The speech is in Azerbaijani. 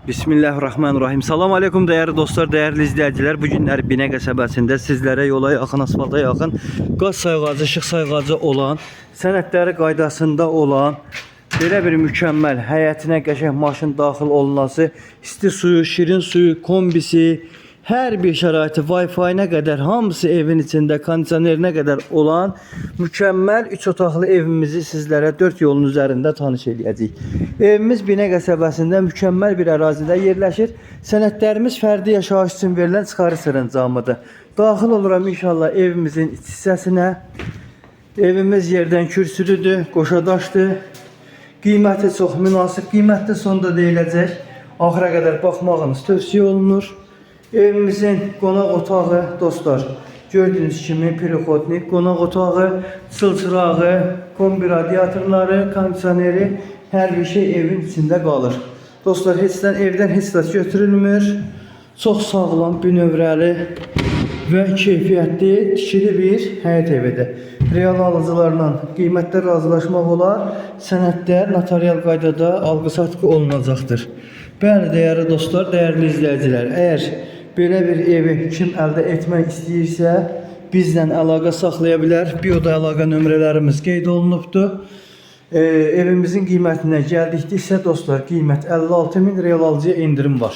Bismillahirrahmanirrahim. Salam aleyküm değerli dostlar, değerli izleyiciler. Bu günler Binə qəsəbəsində sizlere yola yaxın, asfalta yaxın, qaz sayğacı, işıq sayğacı olan, sənədləri qaydasında olan, belə bir mükəmməl, həyətinə qəşəng maşın daxil olunması, isti suyu, şirin suyu, kombisi, hər bir şəraiti, Wi-Fi-nə qədər, hamısı evin içində, kondisionerinə qədər olan mükəmməl 3 otaqlı evimizi sizlərə 4 yolun üzərində tanış edəcəyik. Evimiz Binə qəsəbəsində mükəmməl bir ərazidə yerləşir. Sənədlərimiz fərdi yaşayış üçün verilən çıxarı sərəncamıdır. Daxil oluram inşallah evimizin iç hissəsinə. Evimiz yerdən kürsülüdür, qoşadaşdır. Qiyməti çox münasib, qiymətli sonda deyiləcək. Axıra qədər baxmağınız tövsiyə olunur. Evimizin qonaq otağı dostlar, gördüğünüz kimi perixodnik qonaq otağı, çılçırağı, kombi radiatorları, kondisioneri, hər bir şey evin içində qalır. Dostlar, evdən heç də götürülmür. Çox sağlam, bünövrəli və keyfiyyətli, tikili bir həyət evidir. Real alıcılarla qiymətdə razılaşmaq olar. Sənədlər notarial qaydada alqı-satqı olunacaqdır. Bəli, dəyərli dostlar, dəyərli izləyicilər, əgər belə bir evi kim əldə etmək istəyirsə, bizlə əlaqə saxlaya bilər. Bioda əlaqə nömrələrimiz qeyd olunubdur. Evimizin qiymətinə gəldikdə isə dostlar, qiymət 56.000, real alıcıya indirim var.